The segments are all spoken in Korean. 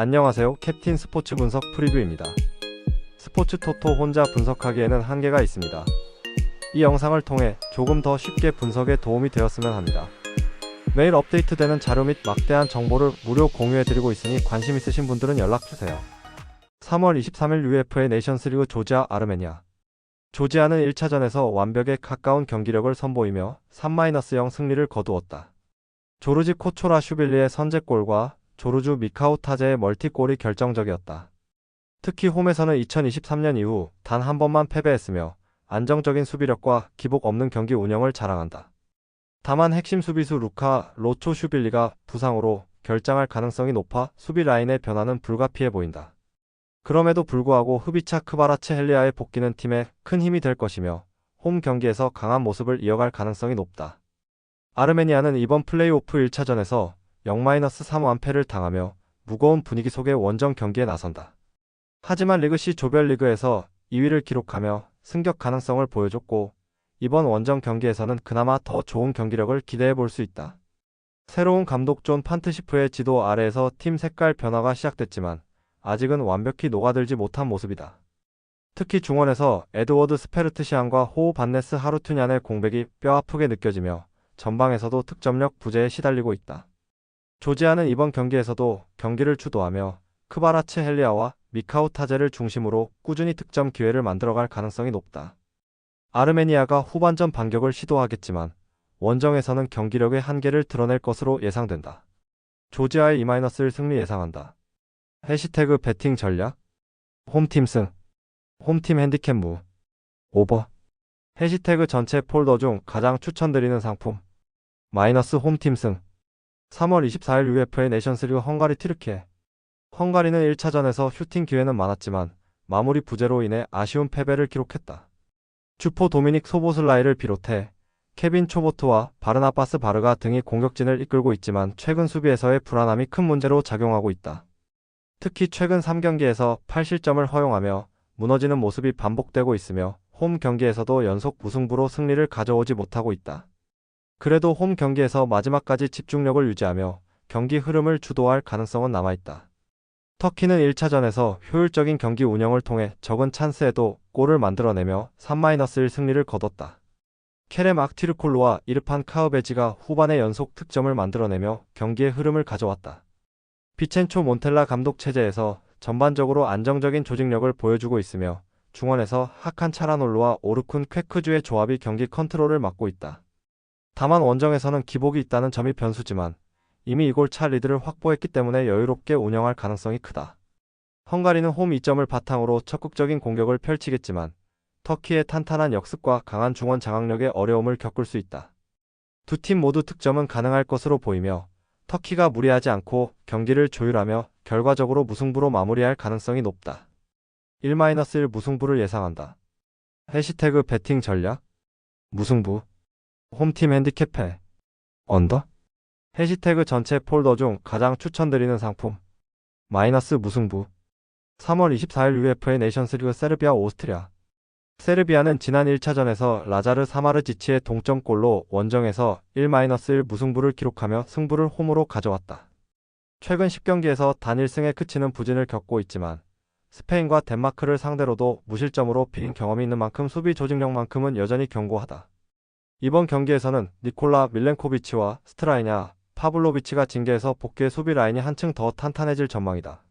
안녕하세요. 캡틴 스포츠 분석 프리뷰입니다. 스포츠 토토 혼자 분석하기에는 한계가 있습니다. 이 영상을 통해 조금 더 쉽게 분석에 도움이 되었으면 합니다. 매일 업데이트되는 자료 및 막대한 정보를 무료 공유해드리고 있으니 관심 있으신 분들은 연락주세요. 3월 23일 UEFA 네이션스리그 조지아 아르메니아. 조지아는 1차전에서 완벽에 가까운 경기력을 선보이며 3-0 승리를 거두었다. 조르지 코초라슈빌리의 선제골과 조르주 미카우 타제의 멀티골이 결정적이었다. 특히 홈에서는 2023년 이후 단 한 번만 패배했으며 안정적인 수비력과 기복 없는 경기 운영을 자랑한다. 다만 핵심 수비수 루카 로초슈빌리가 부상으로 결장할 가능성이 높아 수비 라인의 변화는 불가피해 보인다. 그럼에도 불구하고 흡이차 크바라츠헬리아의 복귀는 팀에 큰 힘이 될 것이며 홈 경기에서 강한 모습을 이어갈 가능성이 높다. 아르메니아는 이번 플레이오프 1차전에서 0-3 완패를 당하며 무거운 분위기 속의 원정 경기에 나선다. 하지만 리그C 조별리그에서 2위를 기록하며 승격 가능성을 보여줬고 이번 원정 경기에서는 그나마 더 좋은 경기력을 기대해 볼 수 있다. 새로운 감독 존 판트시프의 지도 아래에서 팀 색깔 변화가 시작됐지만 아직은 완벽히 녹아들지 못한 모습이다. 특히 중원에서 에드워드 스페르트시안과 호우 반네스 하루투냔의 공백이 뼈아프게 느껴지며 전방에서도 득점력 부재에 시달리고 있다. 조지아는 이번 경기에서도 경기를 주도하며 크바라츠헬리아와 미카우 타제를 중심으로 꾸준히 득점 기회를 만들어갈 가능성이 높다. 아르메니아가 후반전 반격을 시도하겠지만 원정에서는 경기력의 한계를 드러낼 것으로 예상된다. 조지아의 2-1 승리 예상한다. 해시태그 배팅 전략 홈팀 승 홈팀 핸디캡 무 오버 해시태그 전체 폴더 중 가장 추천드리는 상품 마이너스 홈팀 승 3월 24일 UEFA 네이션스리그 헝가리 튀르키예. 헝가리는 1차전에서 슈팅 기회는 많았지만 마무리 부재로 인해 아쉬운 패배를 기록했다. 주포 도미닉 소보슬라이를 비롯해 케빈 초보트와 바르나바스 바르가 등이 공격진을 이끌고 있지만 최근 수비에서의 불안함이 큰 문제로 작용하고 있다. 특히 최근 3경기에서 8실점을 허용하며 무너지는 모습이 반복되고 있으며 홈 경기에서도 연속 무승부로 승리를 가져오지 못하고 있다. 그래도 홈 경기에서 마지막까지 집중력을 유지하며 경기 흐름을 주도할 가능성은 남아있다. 터키는 1차전에서 효율적인 경기 운영을 통해 적은 찬스에도 골을 만들어내며 3-1 승리를 거뒀다. 케렘 악튀르콜루와 이르판 카흐베지가 후반에 연속 득점을 만들어내며 경기의 흐름을 가져왔다. 비첸초 몬텔라 감독 체제에서 전반적으로 안정적인 조직력을 보여주고 있으며 중원에서 하칸 차라놀루와 오르쿤 쾌크주의 조합이 경기 컨트롤을 맡고 있다. 다만 원정에서는 기복이 있다는 점이 변수지만 이미 2골 차 리드를 확보했기 때문에 여유롭게 운영할 가능성이 크다. 헝가리는 홈 2점을 바탕으로 적극적인 공격을 펼치겠지만 터키의 탄탄한 역습과 강한 중원 장악력에 어려움을 겪을 수 있다. 두 팀 모두 득점은 가능할 것으로 보이며 터키가 무리하지 않고 경기를 조율하며 결과적으로 무승부로 마무리할 가능성이 높다. 1-1 무승부를 예상한다. 해시태그 배팅 전략 무승부 홈팀 핸디캡 패 언더 해시태그 전체 폴더 중 가장 추천드리는 상품 마이너스 무승부 3월 24일 UEFA 네이션스리그 세르비아 오스트리아. 세르비아는 지난 1차전에서 라자르 사마르지치의 동점골로 원정에서 1-1 무승부를 기록하며 승부를 홈으로 가져왔다. 최근 10경기에서 단 1승에 그치는 부진을 겪고 있지만 스페인과 덴마크를 상대로도 무실점으로 비긴 경험이 있는 만큼 수비 조직력만큼은 여전히 견고하다. 이번 경기에서는 니콜라 밀렌코비치와 스트라이냐, 파블로비치가 징계해서 복귀해 수비 라인이 한층 더 탄탄해질 전망이다.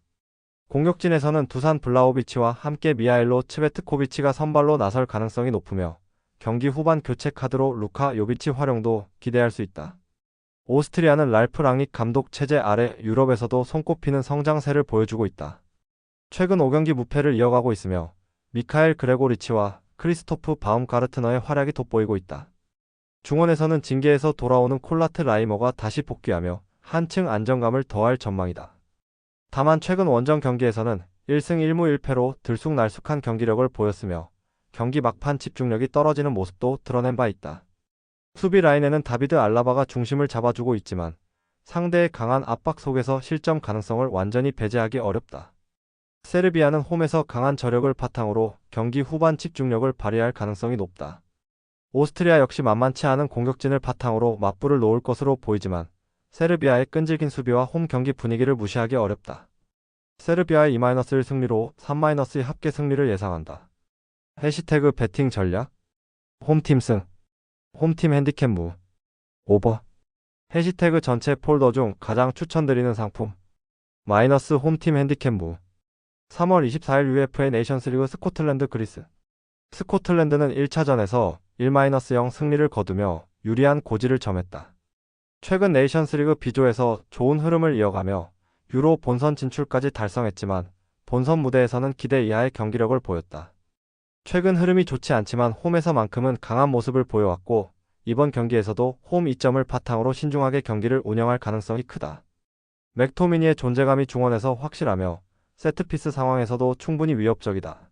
공격진에서는 두산 블라호비치와 함께 미하일로 츠베트코비치가 선발로 나설 가능성이 높으며 경기 후반 교체 카드로 루카 요비치 활용도 기대할 수 있다. 오스트리아는 랄프 랑닉 감독 체제 아래 유럽에서도 손꼽히는 성장세를 보여주고 있다. 최근 5경기 무패를 이어가고 있으며 미카엘 그레고리치와 크리스토프 바움가르트너의 활약이 돋보이고 있다. 중원에서는 징계에서 돌아오는 콜라트 라이머가 다시 복귀하며 한층 안정감을 더할 전망이다. 다만 최근 원정 경기에서는 1승 1무 1패로 들쑥날쑥한 경기력을 보였으며 경기 막판 집중력이 떨어지는 모습도 드러낸 바 있다. 수비 라인에는 다비드 알라바가 중심을 잡아주고 있지만 상대의 강한 압박 속에서 실점 가능성을 완전히 배제하기 어렵다. 세르비아는 홈에서 강한 저력을 바탕으로 경기 후반 집중력을 발휘할 가능성이 높다. 오스트리아 역시 만만치 않은 공격진을 바탕으로 맞불을 놓을 것으로 보이지만 세르비아의 끈질긴 수비와 홈 경기 분위기를 무시하기 어렵다. 세르비아의 2-1 승리로 3-2의 합계 승리를 예상한다. 해시태그 배팅 전략 홈팀 승 홈팀 핸디캡 무 오버 해시태그 전체 폴더 중 가장 추천드리는 상품 마이너스 홈팀 핸디캡 무 3월 24일 UFA 네이션스리그 스코틀랜드 그리스 스코틀랜드는 1차전에서 1-0 승리를 거두며 유리한 고지를 점했다. 최근 네이션스리그 B조에서 좋은 흐름을 이어가며 유로 본선 진출까지 달성했지만 본선 무대에서는 기대 이하의 경기력을 보였다. 최근 흐름이 좋지 않지만 홈에서만큼은 강한 모습을 보여왔고 이번 경기에서도 홈 2점을 바탕으로 신중하게 경기를 운영할 가능성이 크다. 맥토미니의 존재감이 중원에서 확실하며 세트피스 상황에서도 충분히 위협적이다.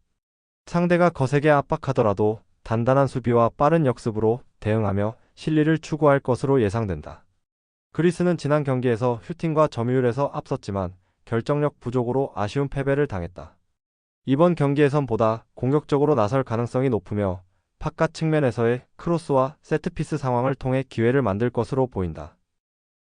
상대가 거세게 압박하더라도 단단한 수비와 빠른 역습으로 대응하며 실리를 추구할 것으로 예상된다. 그리스는 지난 경기에서 슈팅과 점유율에서 앞섰지만 결정력 부족으로 아쉬운 패배를 당했다. 이번 경기에선 보다 공격적으로 나설 가능성이 높으며 바깥 측면에서의 크로스와 세트피스 상황을 통해 기회를 만들 것으로 보인다.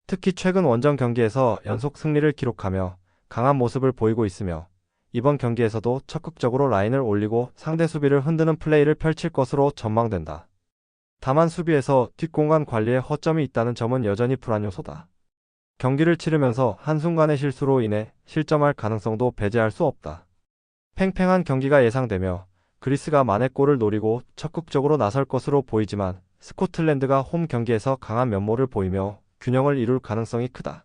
특히 최근 원정 경기에서 연속 승리를 기록하며 강한 모습을 보이고 있으며 이번 경기에서도 적극적으로 라인을 올리고 상대 수비를 흔드는 플레이를 펼칠 것으로 전망된다. 다만 수비에서 뒷공간 관리에 허점이 있다는 점은 여전히 불안 요소다. 경기를 치르면서 한순간의 실수로 인해 실점할 가능성도 배제할 수 없다. 팽팽한 경기가 예상되며 그리스가 만회골을 노리고 적극적으로 나설 것으로 보이지만 스코틀랜드가 홈 경기에서 강한 면모를 보이며 균형을 이룰 가능성이 크다.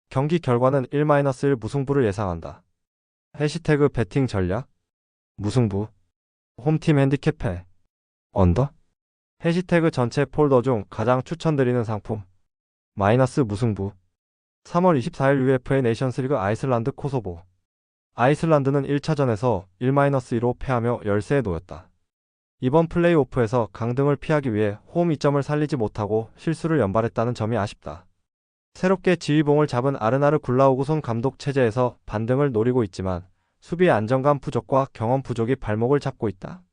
경기 결과는 1-1 무승부를 예상한다. 해시태그 배팅 전략 무승부 홈팀 핸디캡 패 언더 해시태그 전체 폴더 중 가장 추천드리는 상품 마이너스 무승부 3월 24일 UFA 네이션스리그 아이슬란드 코소보 아이슬란드는 1차전에서 1-2로 패하며 열세에 놓였다. 이번 플레이오프에서 강등을 피하기 위해 홈 2점을 살리지 못하고 실수를 연발했다는 점이 아쉽다. 새롭게 지휘봉을 잡은 아르나르 굴라우그손 감독 체제에서 반등을 노리고 있지만 수비의 안정감 부족과 경험 부족이 발목을 잡고 있다.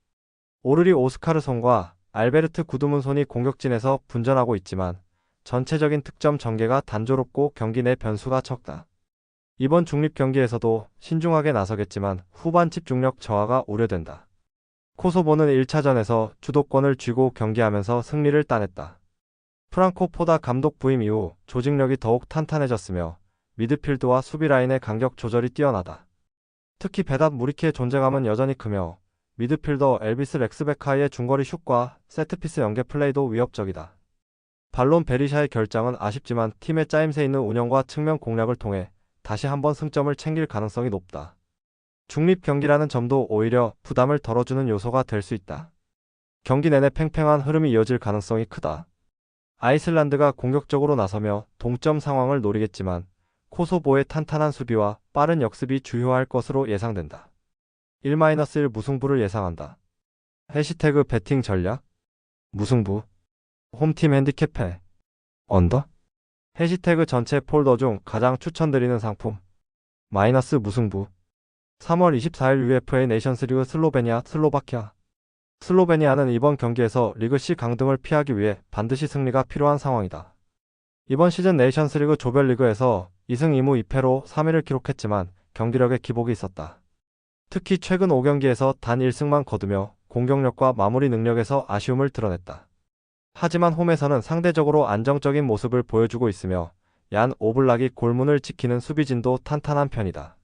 오르리 오스카르손과 알베르트 구드문손이 공격진에서 분전하고 있지만 전체적인 득점 전개가 단조롭고 경기 내 변수가 적다. 이번 중립 경기에서도 신중하게 나서겠지만 후반 집중력 저하가 우려된다. 코소보는 1차전에서 주도권을 쥐고 경기하면서 승리를 따냈다. 프랑코 포다 감독 부임 이후 조직력이 더욱 탄탄해졌으며 미드필드와 수비 라인의 간격 조절이 뛰어나다. 특히 베닷 무리키의 존재감은 여전히 크며 미드필더 엘비스 렉스베카이의 중거리 슛과 세트피스 연계 플레이도 위협적이다. 발론 베리샤의 결장은 아쉽지만 팀의 짜임새 있는 운영과 측면 공략을 통해 다시 한번 승점을 챙길 가능성이 높다. 중립 경기라는 점도 오히려 부담을 덜어주는 요소가 될 수 있다. 경기 내내 팽팽한 흐름이 이어질 가능성이 크다. 아이슬란드가 공격적으로 나서며 동점 상황을 노리겠지만 코소보의 탄탄한 수비와 빠른 역습이 주요할 것으로 예상된다. 1-1 무승부를 예상한다. 해시태그 배팅 전략 무승부 홈팀 핸디캡 패 언더 해시태그 전체 폴더 중 가장 추천드리는 상품 마이너스 무승부 3월 24일 UFA 네이션스리그 슬로바키아 슬로베니아는 이번 경기에서 리그 C 강등을 피하기 위해 반드시 승리가 필요한 상황이다. 이번 시즌 네이션스리그 조별리그에서 2승 2무 2패로 3위를 기록했지만 경기력에 기복이 있었다. 특히 최근 5경기에서 단 1승만 거두며 공격력과 마무리 능력에서 아쉬움을 드러냈다. 하지만 홈에서는 상대적으로 안정적인 모습을 보여주고 있으며 얀 오블락이 골문을 지키는 수비진도 탄탄한 편이다.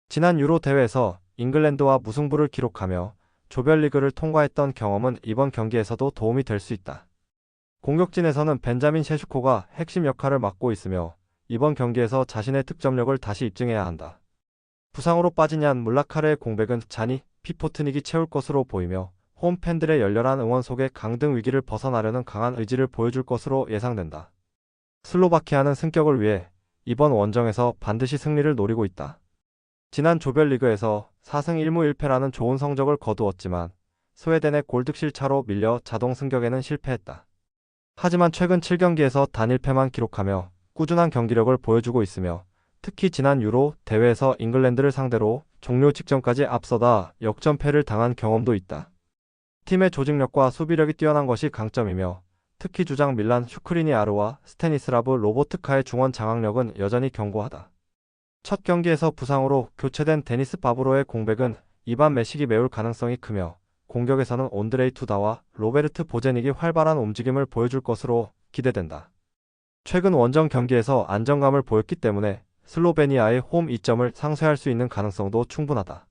지난 유로 대회에서 잉글랜드와 무승부를 기록하며 조별리그를 통과했던 경험은 이번 경기에서도 도움이 될 수 있다. 공격진에서는 벤자민 셰슈코가 핵심 역할을 맡고 있으며 이번 경기에서 자신의 득점력을 다시 입증해야 한다. 부상으로 빠진 얀 물라카르의 공백은 자니 피포트닉이 채울 것으로 보이며 홈 팬들의 열렬한 응원 속에 강등 위기를 벗어나려는 강한 의지를 보여줄 것으로 예상된다. 슬로바키아는 승격을 위해 이번 원정에서 반드시 승리를 노리고 있다. 지난 조별리그에서 4승 1무 1패라는 좋은 성적을 거두었지만 스웨덴의 골득실 차로 밀려 자동 승격에는 실패했다. 하지만 최근 7경기에서 단 1패만 기록하며 꾸준한 경기력을 보여주고 있으며 특히 지난 유로 대회에서 잉글랜드를 상대로 종료 직전까지 앞서다 역전패를 당한 경험도 있다. 팀의 조직력과 수비력이 뛰어난 것이 강점이며 특히 주장 밀란 슈크리니아르와 스테니스라브 로보트카의 중원 장악력은 여전히 견고하다. 첫 경기에서 부상으로 교체된 데니스 바브로의 공백은 이반 메식이 메울 가능성이 크며 공격에서는 온드레이 투다와 로베르트 보제닉이 활발한 움직임을 보여줄 것으로 기대된다. 최근 원정 경기에서 안정감을 보였기 때문에 슬로베니아의 홈 이점을 상쇄할 수 있는 가능성도 충분하다.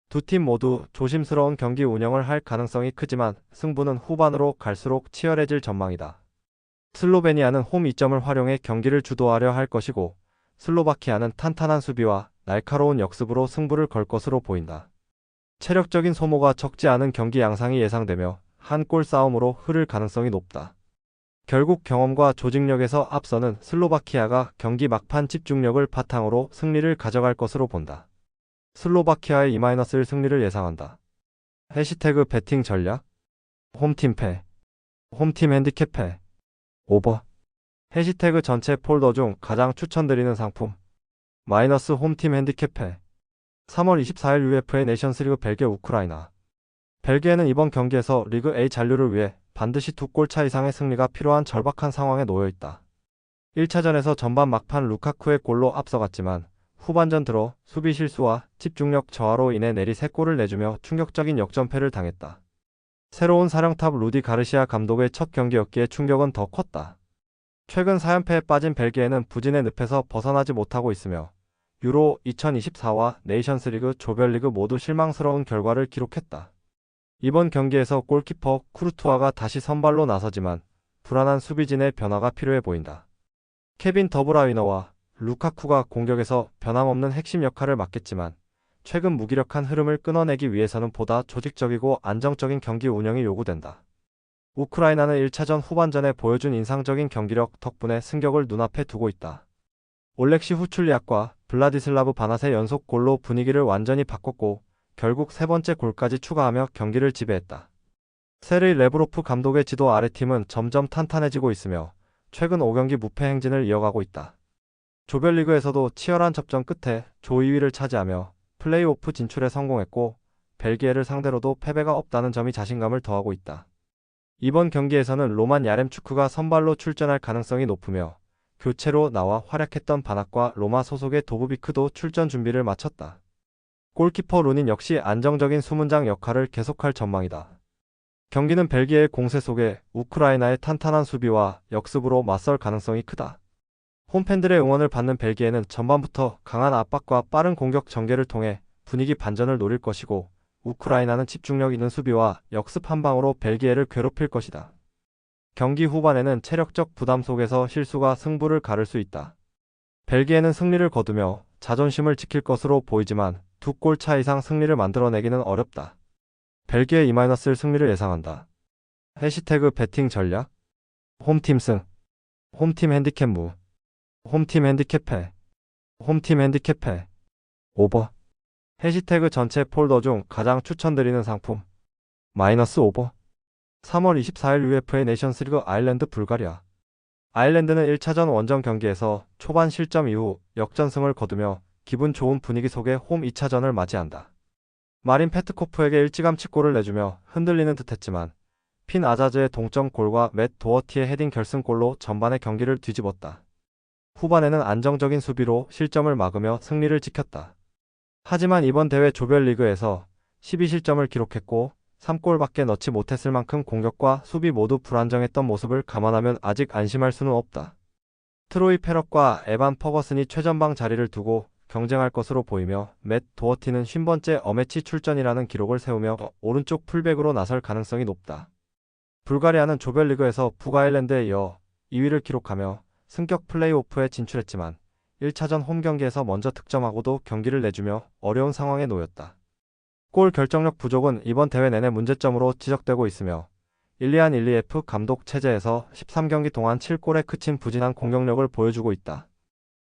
두 팀 모두 조심스러운 경기 운영을 할 가능성이 크지만 승부는 후반으로 갈수록 치열해질 전망이다. 슬로베니아는 홈 이점을 활용해 경기를 주도하려 할 것이고 슬로바키아는 탄탄한 수비와 날카로운 역습으로 승부를 걸 것으로 보인다. 체력적인 소모가 적지 않은 경기 양상이 예상되며 한 골 싸움으로 흐를 가능성이 높다. 결국 경험과 조직력에서 앞서는 슬로바키아가 경기 막판 집중력을 바탕으로 승리를 가져갈 것으로 본다. 슬로바키아의 2-1 승리를 예상한다. 해시태그 배팅 전략 홈팀 패 홈팀 핸디캡 패 오버 해시태그 전체 폴더 중 가장 추천드리는 상품 마이너스 홈팀 핸디캡 패 3월 24일 UEFA 네이션스리그 벨기에 우크라이나 벨기에는 이번 경기에서 리그 A 잔류를 위해 반드시 2골 차 이상의 승리가 필요한 절박한 상황에 놓여 있다. 1차전에서 전반 막판 루카쿠의 골로 앞서갔지만 후반전 들어 수비 실수와 집중력 저하로 인해 내리 3골을 내주며 충격적인 역전패를 당했다. 새로운 사령탑 루디 가르시아 감독의 첫 경기였기에 충격은 더 컸다. 최근 4연패에 빠진 벨기에는 부진의 늪에서 벗어나지 못하고 있으며 유로 2024와 네이션스리그 조별리그 모두 실망스러운 결과를 기록했다. 이번 경기에서 골키퍼 쿠르투아가 다시 선발로 나서지만 불안한 수비진의 변화가 필요해 보인다. 케빈 더브라위너와 루카쿠가 공격에서 변함없는 핵심 역할을 맡겠지만 최근 무기력한 흐름을 끊어내기 위해서는 보다 조직적이고 안정적인 경기 운영이 요구된다. 우크라이나는 1차전 후반전에 보여준 인상적인 경기력 덕분에 승격을 눈앞에 두고 있다. 올렉시 후출리악과 블라디슬라브 바낫의 연속 골로 분위기를 완전히 바꿨고 결국 세 번째 골까지 추가하며 경기를 지배했다. 세르이 레브로프 감독의 지도 아래 팀은 점점 탄탄해지고 있으며 최근 5경기 무패 행진을 이어가고 있다. 조별리그에서도 치열한 접전 끝에 조 2위를 차지하며 플레이오프 진출에 성공했고 벨기에를 상대로도 패배가 없다는 점이 자신감을 더하고 있다. 이번 경기에서는 로만 야렘추크가 선발로 출전할 가능성이 높으며 교체로 나와 활약했던 바낙과 로마 소속의 도브비크도 출전 준비를 마쳤다. 골키퍼 루닌 역시 안정적인 수문장 역할을 계속할 전망이다. 경기는 벨기에의 공세 속에 우크라이나의 탄탄한 수비와 역습으로 맞설 가능성이 크다. 홈팬들의 응원을 받는 벨기에는 전반부터 강한 압박과 빠른 공격 전개를 통해 분위기 반전을 노릴 것이고 우크라이나는 집중력 있는 수비와 역습 한 방으로 벨기에를 괴롭힐 것이다. 경기 후반에는 체력적 부담 속에서 실수가 승부를 가를 수 있다. 벨기에는 승리를 거두며 자존심을 지킬 것으로 보이지만 2골 차 이상 승리를 만들어내기는 어렵다. 벨기에 2-1 승리를 예상한다. 해시태그 배팅 전략 홈팀 승 홈팀 핸디캡 무 홈팀 핸디캡 패 홈팀 핸디캡 패 오버 해시태그 전체 폴더 중 가장 추천드리는 상품 마이너스 오버 3월 24일 UEFA 네이션스리그 아일랜드 불가리아 아일랜드는 1차전 원정 경기에서 초반 실점 이후 역전승을 거두며 기분 좋은 분위기 속에 홈 2차전을 맞이한다. 마린 페트코프에게 일찌감치 골을 내주며 흔들리는 듯했지만 핀 아자즈의 동점골과 맷 도어티의 헤딩 결승골로 전반의 경기를 뒤집었다. 후반에는 안정적인 수비로 실점을 막으며 승리를 지켰다. 하지만 이번 대회 조별리그에서 12실점을 기록했고 3골밖에 넣지 못했을 만큼 공격과 수비 모두 불안정했던 모습을 감안하면 아직 안심할 수는 없다. 트로이 페럿과 에반 퍼거슨이 최전방 자리를 두고 경쟁할 것으로 보이며 맷 도어티는 50번째 어매치 출전이라는 기록을 세우며 오른쪽 풀백으로 나설 가능성이 높다. 불가리아는 조별리그에서 북아일랜드에 이어 2위를 기록하며 승격 플레이오프에 진출했지만 1차전 홈 경기에서 먼저 득점하고도 경기를 내주며 어려운 상황에 놓였다. 골 결정력 부족은 이번 대회 내내 문제점으로 지적되고 있으며 일리안 일리에프 감독 체제에서 13경기 동안 7골에 그친 부진한 공격력을 보여주고 있다.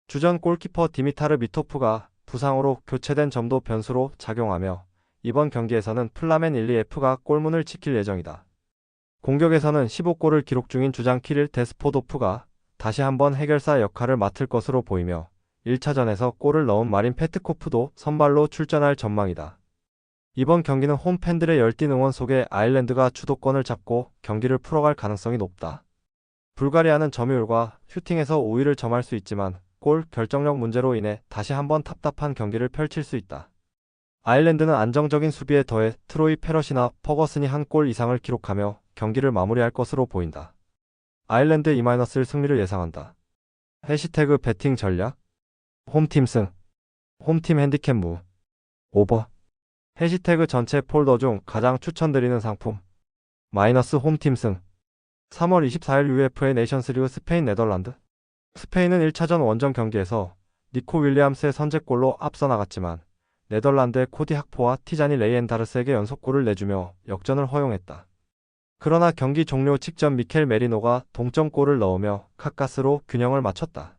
주전 골키퍼 디미타르 미토프가 부상으로 교체된 점도 변수로 작용하며 이번 경기에서는 플라멘 일리에프가 골문을 지킬 예정이다. 공격에서는 15골을 기록 중인 주장 키릴 데스포도프가 다시 한번 해결사 역할을 맡을 것으로 보이며 1차전에서 골을 넣은 마린 페트코프도 선발로 출전할 전망이다. 이번 경기는 홈팬들의 열띤 응원 속에 아일랜드가 주도권을 잡고 경기를 풀어갈 가능성이 높다. 불가리아는 점유율과 슈팅에서 5위를 점할 수 있지만 골 결정력 문제로 인해 다시 한번 답답한 경기를 펼칠 수 있다. 아일랜드는 안정적인 수비에 더해 트로이 페럿이나 퍼거슨이 한 골 이상을 기록하며 경기를 마무리할 것으로 보인다. 아일랜드 E- 승리를 예상한다. 해시태그 배팅 전략 홈팀 승 홈팀 핸디캡 무 오버 해시태그 전체 폴더 중 가장 추천드리는 상품 마이너스 홈팀 승 3월 24일 UEFA 네이션스리그 스페인 네덜란드 스페인은 1차전 원정 경기에서 니코 윌리엄스의 선제골로 앞서 나갔지만 네덜란드의 코디 학포와 티자니 레이엔다르스에게 연속골을 내주며 역전을 허용했다. 그러나 경기 종료 직전 미켈 메리노가 동점골을 넣으며 카카스로 균형을 맞췄다.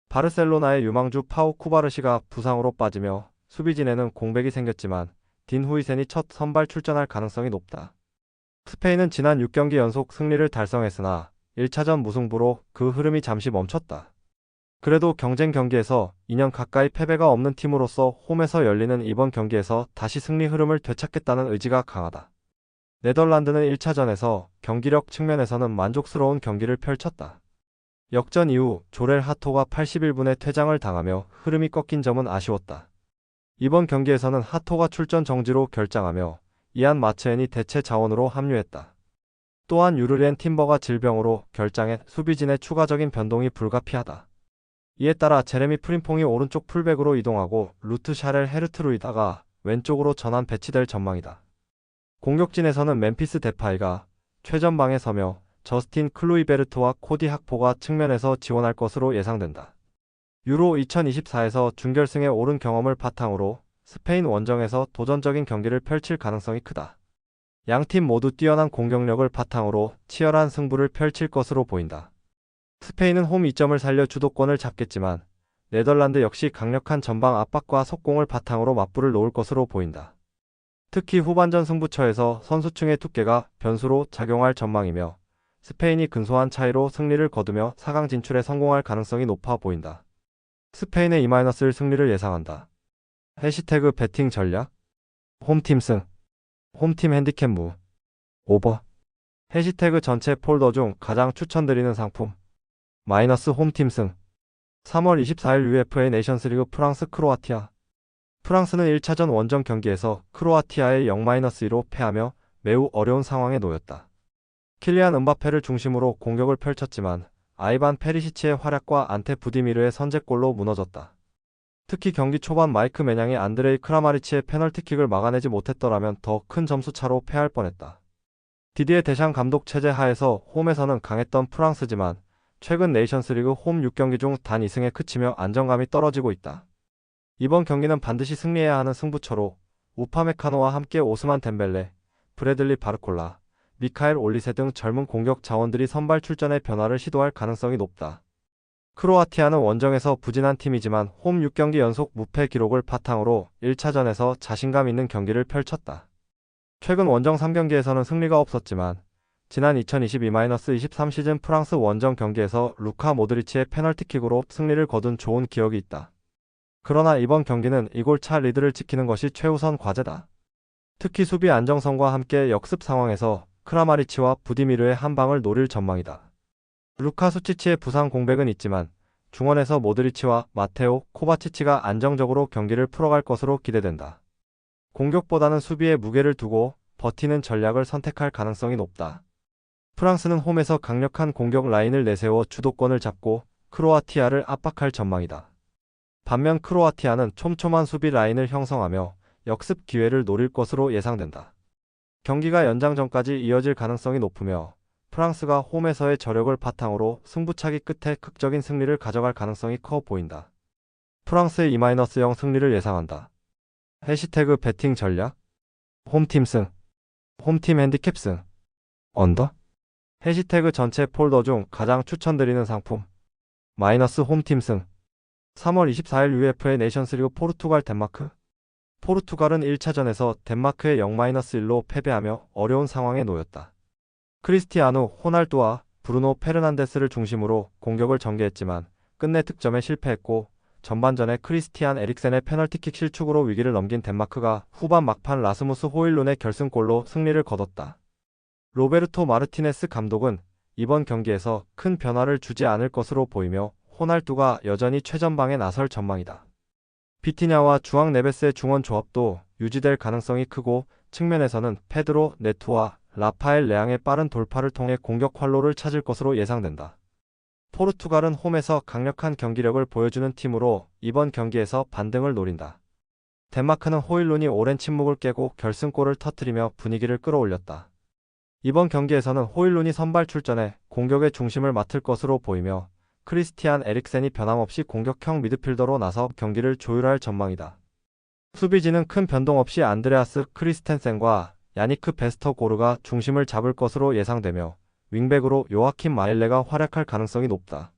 바르셀로나의 유망주 파우 쿠바르시가 부상으로 빠지며 수비진에는 공백이 생겼지만 딘 후이센이 첫 선발 출전할 가능성이 높다. 스페인은 지난 6경기 연속 승리를 달성했으나 1차전 무승부로 그 흐름이 잠시 멈췄다. 그래도 경쟁 경기에서 2년 가까이 패배가 없는 팀으로서 홈에서 열리는 이번 경기에서 다시 승리 흐름을 되찾겠다는 의지가 강하다. 네덜란드는 1차전에서 경기력 측면에서는 만족스러운 경기를 펼쳤다. 역전 이후 조렐 하토가 81분에 퇴장을 당하며 흐름이 꺾인 점은 아쉬웠다. 이번 경기에서는 하토가 출전 정지로 결장하며 이안 마츠엔이 대체 자원으로 합류했다. 또한 유르리엔 팀버가 질병으로 결장해 수비진의 추가적인 변동이 불가피하다. 이에 따라 제레미 프림퐁이 오른쪽 풀백으로 이동하고 루트 샤렐 헤르트루이다가 왼쪽으로 전환 배치될 전망이다. 공격진에서는 멤피스 데파이가 최전방에 서며 저스틴 클루이베르트와 코디 학포가 측면에서 지원할 것으로 예상된다. 유로 2024에서 준결승에 오른 경험을 바탕으로 스페인 원정에서 도전적인 경기를 펼칠 가능성이 크다. 양팀 모두 뛰어난 공격력을 바탕으로 치열한 승부를 펼칠 것으로 보인다. 스페인은 홈 2점을 살려 주도권을 잡겠지만 네덜란드 역시 강력한 전방 압박과 속공을 바탕으로 맞불을 놓을 것으로 보인다. 특히 후반전 승부처에서 선수층의 두께가 변수로 작용할 전망이며 스페인이 근소한 차이로 승리를 거두며 4강 진출에 성공할 가능성이 높아 보인다. 스페인의 E- 승리를 예상한다. 해시태그 배팅 전략 홈팀 승 홈팀 핸디캡 무 오버 해시태그 전체 폴더 중 가장 추천드리는 상품 마이너스 홈팀 승 3월 24일 UEFA 네이션스리그 프랑스 크로아티아 프랑스는 1차전 원정 경기에서 크로아티아에 0-2로 패하며 매우 어려운 상황에 놓였다. 킬리안 은바페를 중심으로 공격을 펼쳤지만 아이반 페리시치의 활약과 안테 부디미르의 선제골로 무너졌다. 특히 경기 초반 마이크 메냥이 안드레이 크라마리치의 페널티킥을 막아내지 못했더라면 더 큰 점수 차로 패할 뻔했다. 디디에 데샹 감독 체제 하에서 홈에서는 강했던 프랑스지만 최근 네이션스리그 홈 6경기 중 단 2승에 그치며 안정감이 떨어지고 있다. 이번 경기는 반드시 승리해야 하는 승부처로 우파메카노와 함께 오스만 덴벨레, 브래들리 바르콜라, 미카엘 올리세 등 젊은 공격 자원들이 선발 출전의 변화를 시도할 가능성이 높다. 크로아티아는 원정에서 부진한 팀이지만 홈 6경기 연속 무패 기록을 바탕으로 1차전에서 자신감 있는 경기를 펼쳤다. 최근 원정 3경기에서는 승리가 없었지만 지난 2022-23 시즌 프랑스 원정 경기에서 루카 모드리치의 페널티킥으로 승리를 거둔 좋은 기억이 있다. 그러나 이번 경기는 이골차 리드를 지키는 것이 최우선 과제다. 특히 수비 안정성과 함께 역습 상황에서 크라마리치와 부디미르의 한 방을 노릴 전망이다. 루카 수치치의 부상 공백은 있지만 중원에서 모드리치와 마테오 코바치치가 안정적으로 경기를 풀어갈 것으로 기대된다. 공격보다는 수비에 무게를 두고 버티는 전략을 선택할 가능성이 높다. 프랑스는 홈에서 강력한 공격 라인을 내세워 주도권을 잡고 크로아티아를 압박할 전망이다. 반면 크로아티아는 촘촘한 수비 라인을 형성하며 역습 기회를 노릴 것으로 예상된다. 경기가 연장전까지 이어질 가능성이 높으며 프랑스가 홈에서의 저력을 바탕으로 승부차기 끝에 극적인 승리를 가져갈 가능성이 커 보인다. 프랑스의 E-0 승리를 예상한다. 해시태그 배팅 전략 홈팀 승 홈팀 핸디캡 승 언더 해시태그 전체 폴더 중 가장 추천드리는 상품 마이너스 홈팀 승 3월 24일 UEFA 네이션스리그 포르투갈 덴마크 포르투갈은 1차전에서 덴마크에 0-1로 패배하며 어려운 상황에 놓였다. 크리스티아누 호날두와 브루노 페르난데스를 중심으로 공격을 전개했지만 끝내 득점에 실패했고 전반전에 크리스티안 에릭센의 페널티킥 실축으로 위기를 넘긴 덴마크가 후반 막판 라스무스 호일룬의 결승골로 승리를 거뒀다. 로베르토 마르티네스 감독은 이번 경기에서 큰 변화를 주지 않을 것으로 보이며 호날두가 여전히 최전방에 나설 전망이다. 비티냐와 주앙 네베스의 중원 조합도 유지될 가능성이 크고 측면에서는 페드로 네토와 라파엘 레앙의 빠른 돌파를 통해 공격 활로를 찾을 것으로 예상된다. 포르투갈은 홈에서 강력한 경기력을 보여주는 팀으로 이번 경기에서 반등을 노린다. 덴마크는 호일룬이 오랜 침묵을 깨고 결승골을 터뜨리며 분위기를 끌어올렸다. 이번 경기에서는 호일룬이 선발 출전해 공격의 중심을 맡을 것으로 보이며 크리스티안 에릭센이 변함없이 공격형 미드필더로 나서 경기를 조율할 전망이다. 수비진은 큰 변동 없이 안드레아스 크리스텐센과 야니크 베스터고르가 중심을 잡을 것으로 예상되며 윙백으로 요아킴 마일레가 활약할 가능성이 높다.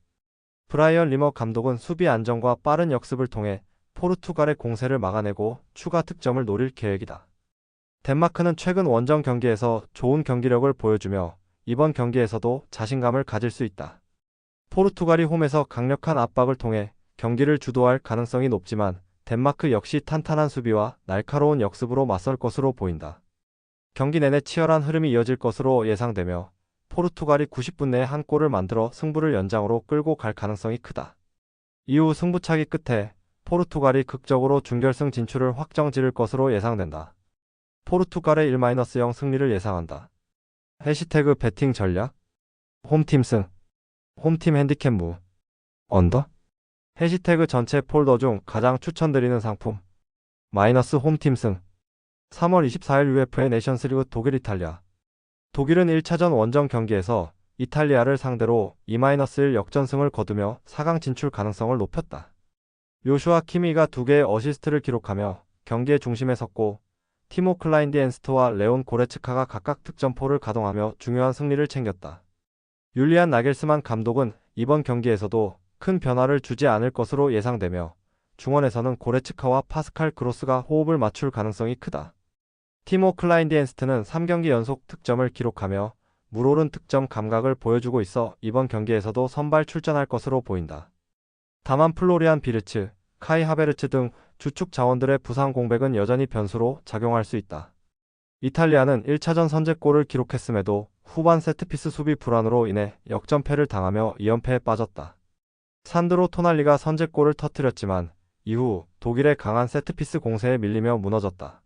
브라이언 리머 감독은 수비 안정과 빠른 역습을 통해 포르투갈의 공세를 막아내고 추가 득점을 노릴 계획이다. 덴마크는 최근 원정 경기에서 좋은 경기력을 보여주며 이번 경기에서도 자신감을 가질 수 있다. 포르투갈이 홈에서 강력한 압박을 통해 경기를 주도할 가능성이 높지만 덴마크 역시 탄탄한 수비와 날카로운 역습으로 맞설 것으로 보인다. 경기 내내 치열한 흐름이 이어질 것으로 예상되며 포르투갈이 90분 내에 한 골을 만들어 승부를 연장으로 끌고 갈 가능성이 크다. 이후 승부차기 끝에 포르투갈이 극적으로 준결승 진출을 확정지을 것으로 예상된다. 포르투갈의 1-0 승리를 예상한다. 해시태그 배팅 전략 홈팀 승 홈팀 핸디캡 무 언더 해시태그 전체 폴더 중 가장 추천드리는 상품 마이너스 홈팀 승 3월 24일 UEFA 네이션스리그 독일 이탈리아 독일은 1차전 원정 경기에서 이탈리아를 상대로 2-1 역전승을 거두며 4강 진출 가능성을 높였다. 요슈아 키미가 2개의 어시스트를 기록하며 경기의 중심에 섰고 티모 클라인디엔스트와 레온 고레츠카가 각각 득점포를 가동하며 중요한 승리를 챙겼다. 율리안 나겔스만 감독은 이번 경기에서도 큰 변화를 주지 않을 것으로 예상되며 중원에서는 고레츠카와 파스칼 그로스가 호흡을 맞출 가능성이 크다. 티모 클라인디엔스트는 3경기 연속 득점을 기록하며 물오른 득점 감각을 보여주고 있어 이번 경기에서도 선발 출전할 것으로 보인다. 다만 플로리안 비르츠, 카이 하베르츠 등 주축 자원들의 부상 공백은 여전히 변수로 작용할 수 있다. 이탈리아는 1차전 선제골을 기록했음에도 후반 세트피스 수비 불안으로 인해 역전패를 당하며 2연패에 빠졌다. 산드로 토날리가 선제골을 터뜨렸지만 이후 독일의 강한 세트피스 공세에 밀리며 무너졌다.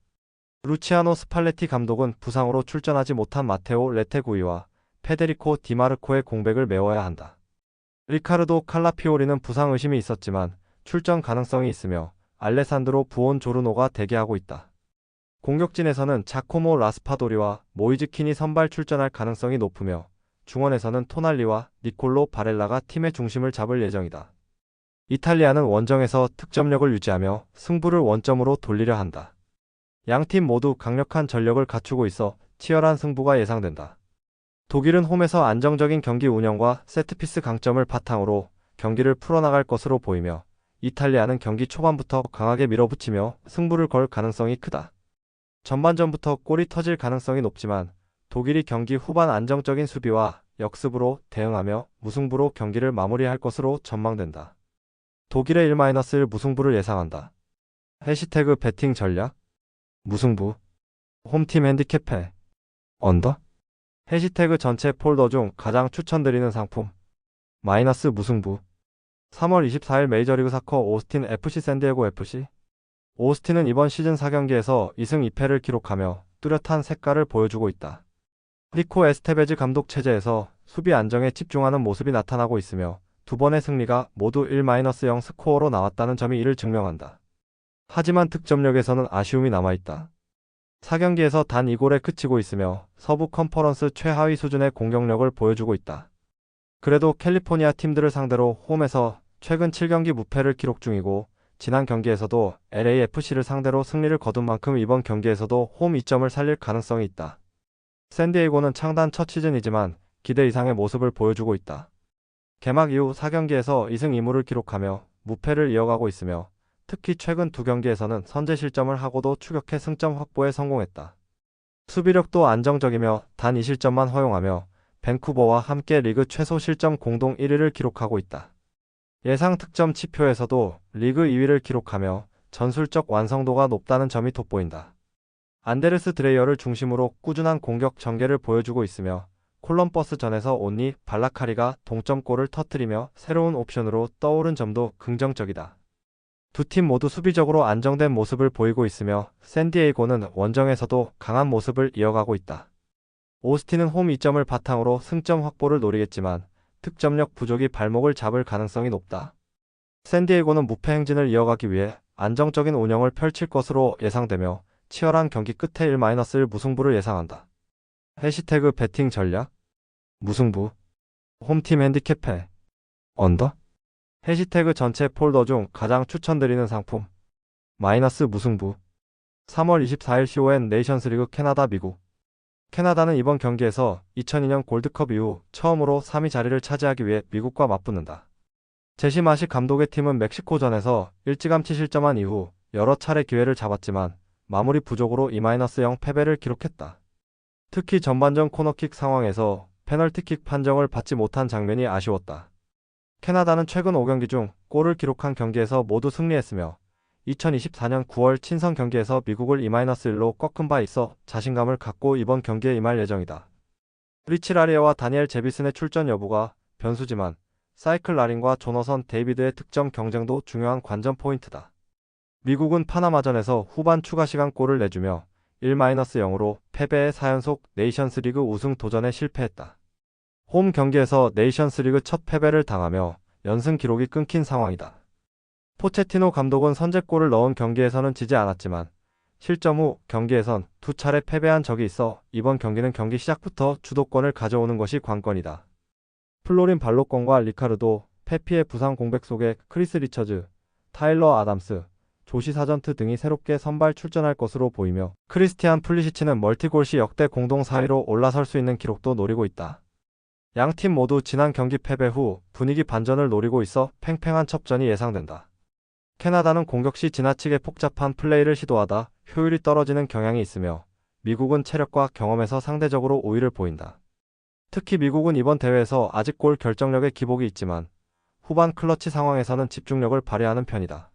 루치아노 스팔레티 감독은 부상으로 출전하지 못한 마테오 레테구이와 페데리코 디마르코의 공백을 메워야 한다. 리카르도 칼라피오리는 부상 의심이 있었지만 출전 가능성이 있으며 알레산드로 부온 조르노가 대기하고 있다. 공격진에서는 자코모 라스파도리와 모이즈킨이 선발 출전할 가능성이 높으며 중원에서는 토날리와 니콜로 바렐라가 팀의 중심을 잡을 예정이다. 이탈리아는 원정에서 득점력을 유지하며 승부를 원점으로 돌리려 한다. 양팀 모두 강력한 전력을 갖추고 있어 치열한 승부가 예상된다. 독일은 홈에서 안정적인 경기 운영과 세트피스 강점을 바탕으로 경기를 풀어나갈 것으로 보이며 이탈리아는 경기 초반부터 강하게 밀어붙이며 승부를 걸 가능성이 크다. 전반전부터 골이 터질 가능성이 높지만 독일이 경기 후반 안정적인 수비와 역습으로 대응하며 무승부로 경기를 마무리할 것으로 전망된다. 독일의 1-1 무승부를 예상한다. 해시태그 배팅 전략 무승부 홈팀 핸디캡 패 언더 해시태그 전체 폴더 중 가장 추천드리는 상품 마이너스 무승부 3월 24일 메이저리그 사커 오스틴 FC 샌디에고 FC 오스틴은 이번 시즌 4경기에서 2승 2패를 기록하며 뚜렷한 색깔을 보여주고 있다. 리코 에스테베즈 감독 체제에서 수비 안정에 집중하는 모습이 나타나고 있으며 두 번의 승리가 모두 1-0 스코어로 나왔다는 점이 이를 증명한다. 하지만 득점력에서는 아쉬움이 남아있다. 4경기에서 단 2골에 그치고 있으며 서부 컨퍼런스 최하위 수준의 공격력을 보여주고 있다. 그래도 캘리포니아 팀들을 상대로 홈에서 최근 7경기 무패를 기록 중이고 지난 경기에서도 LAFC를 상대로 승리를 거둔 만큼 이번 경기에서도 홈 이점을 살릴 가능성이 있다. 샌디에이고는 창단 첫 시즌이지만 기대 이상의 모습을 보여주고 있다. 개막 이후 4경기에서 2승 2무를 기록하며 무패를 이어가고 있으며 특히 최근 2경기에서는 선제 실점을 하고도 추격해 승점 확보에 성공했다. 수비력도 안정적이며 단 2실점만 허용하며 밴쿠버와 함께 리그 최소 실점 공동 1위를 기록하고 있다. 예상 득점 지표에서도 리그 2위를 기록하며 전술적 완성도가 높다는 점이 돋보인다. 안데르스 드레이어를 중심으로 꾸준한 공격 전개를 보여주고 있으며 콜럼버스전에서 온니 발라카리가 동점골을 터뜨리며 새로운 옵션으로 떠오른 점도 긍정적이다. 두 팀 모두 수비적으로 안정된 모습을 보이고 있으며 샌디에이고는 원정에서도 강한 모습을 이어가고 있다. 오스틴은 홈 이점을 바탕으로 승점 확보를 노리겠지만 득점력 부족이 발목을 잡을 가능성이 높다. 샌디에이고는 무패 행진을 이어가기 위해 안정적인 운영을 펼칠 것으로 예상되며 치열한 경기 끝에 1-1 무승부를 예상한다. 해시태그 배팅 전략 무승부 홈팀 핸디캡해 언더 해시태그 전체 폴더 중 가장 추천드리는 상품 마이너스 무승부 3월 24일 CON 네이션스리그 캐나다 미국 캐나다는 이번 경기에서 2002년 골드컵 이후 처음으로 3위 자리를 차지하기 위해 미국과 맞붙는다. 제시 마시 감독의 팀은 멕시코전에서 일찌감치 실점한 이후 여러 차례 기회를 잡았지만 마무리 부족으로 2-0 패배를 기록했다. 특히 전반전 코너킥 상황에서 페널티킥 판정을 받지 못한 장면이 아쉬웠다. 캐나다는 최근 5경기 중 골을 기록한 경기에서 모두 승리했으며 2024년 9월 친선 경기에서 미국을 2-1로 꺾은 바 있어 자신감을 갖고 이번 경기에 임할 예정이다. 리치 라리에와 다니엘 제비슨의 출전 여부가 변수지만 사이클 라린과 조너선 데이비드의 득점 경쟁도 중요한 관전 포인트다. 미국은 파나마전에서 후반 추가 시간 골을 내주며 1-0으로 패배의 4연속 네이션스리그 우승 도전에 실패했다. 홈 경기에서 네이션스리그 첫 패배를 당하며 연승 기록이 끊긴 상황이다. 포체티노 감독은 선제골을 넣은 경기에서는 지지 않았지만 실점 후 경기에선 두 차례 패배한 적이 있어 이번 경기는 경기 시작부터 주도권을 가져오는 것이 관건이다. 플로린 발로건과 리카르도, 페피의 부상 공백 속에 크리스 리처즈, 타일러 아담스, 조시 사전트 등이 새롭게 선발 출전할 것으로 보이며 크리스티안 플리시치는 멀티골 시 역대 공동 4위로 올라설 수 있는 기록도 노리고 있다. 양팀 모두 지난 경기 패배 후 분위기 반전을 노리고 있어 팽팽한 첩전이 예상된다. 캐나다는 공격 시 지나치게 복잡한 플레이를 시도하다 효율이 떨어지는 경향이 있으며 미국은 체력과 경험에서 상대적으로 우위를 보인다. 특히 미국은 이번 대회에서 아직 골 결정력에 기복이 있지만 후반 클러치 상황에서는 집중력을 발휘하는 편이다.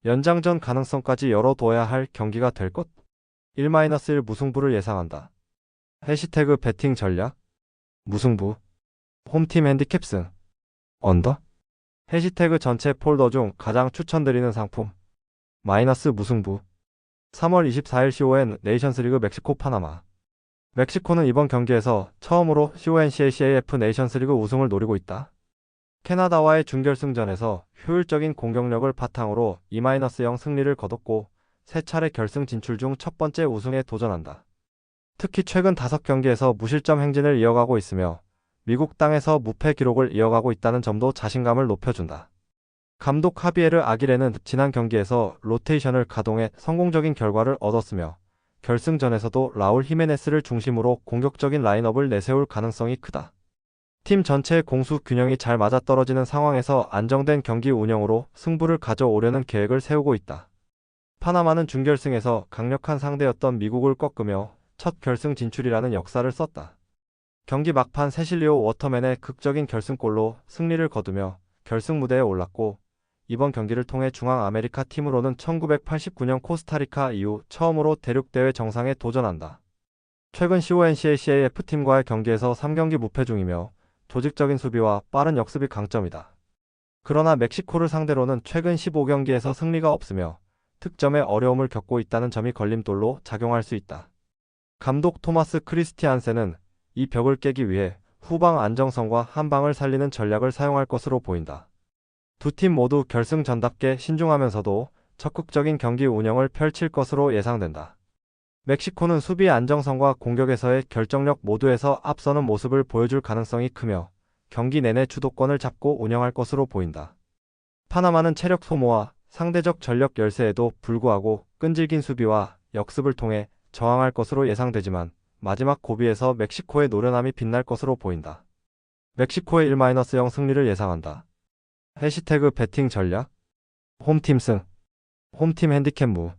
연장전 가능성까지 열어둬야 할 경기가 될 것? 1-1 무승부를 예상한다. 해시태그 배팅 전략 무승부 홈팀 핸디캡승 언더 해시태그 전체 폴더 중 가장 추천드리는 상품 마이너스 무승부 3월 24일 CON 네이션스리그 멕시코 파나마 멕시코는 이번 경기에서 처음으로 CONCACAF 네이션스리그 우승을 노리고 있다. 캐나다와의 준결승전에서 효율적인 공격력을 바탕으로 2-0 승리를 거뒀고 세 차례 결승 진출 중 첫 번째 우승에 도전한다. 특히 최근 5경기에서 무실점 행진을 이어가고 있으며 미국 땅에서 무패 기록을 이어가고 있다는 점도 자신감을 높여준다. 감독 하비에르 아기레는 지난 경기에서 로테이션을 가동해 성공적인 결과를 얻었으며 결승전에서도 라울 히메네스를 중심으로 공격적인 라인업을 내세울 가능성이 크다. 팀 전체의 공수 균형이 잘 맞아떨어지는 상황에서 안정된 경기 운영으로 승부를 가져오려는 계획을 세우고 있다. 파나마는 준결승에서 강력한 상대였던 미국을 꺾으며 첫 결승 진출이라는 역사를 썼다. 경기 막판 세실리오 워터맨의 극적인 결승골로 승리를 거두며 결승 무대에 올랐고 이번 경기를 통해 중앙아메리카 팀으로는 1989년 코스타리카 이후 처음으로 대륙대회 정상에 도전한다. 최근 CONCACAF 팀과의 경기에서 3경기 무패 중이며 조직적인 수비와 빠른 역습이 강점이다. 그러나 멕시코를 상대로는 최근 15경기에서 승리가 없으며 득점에 어려움을 겪고 있다는 점이 걸림돌로 작용할 수 있다. 감독 토마스 크리스티안센은 이 벽을 깨기 위해 후방 안정성과 한방을 살리는 전략을 사용할 것으로 보인다. 두 팀 모두 결승전답게 신중하면서도 적극적인 경기 운영을 펼칠 것으로 예상된다. 멕시코는 수비 안정성과 공격에서의 결정력 모두에서 앞서는 모습을 보여줄 가능성이 크며 경기 내내 주도권을 잡고 운영할 것으로 보인다. 파나마는 체력 소모와 상대적 전력 열세에도 불구하고 끈질긴 수비와 역습을 통해 저항할 것으로 예상되지만 마지막 고비에서 멕시코의 노련함이 빛날 것으로 보인다. 멕시코의 1-0 승리를 예상한다. 해시태그 배팅 전략 홈팀 승 홈팀 핸디캡 무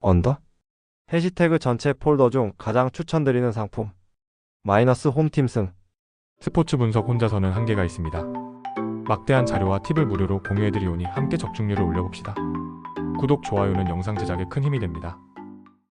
언더 해시태그 전체 폴더 중 가장 추천드리는 상품 마이너스 홈팀 승 스포츠 분석 혼자서는 한계가 있습니다. 막대한 자료와 팁을 무료로 공유해드리오니 함께 적중률을 올려봅시다. 구독, 좋아요는 영상 제작에 큰 힘이 됩니다.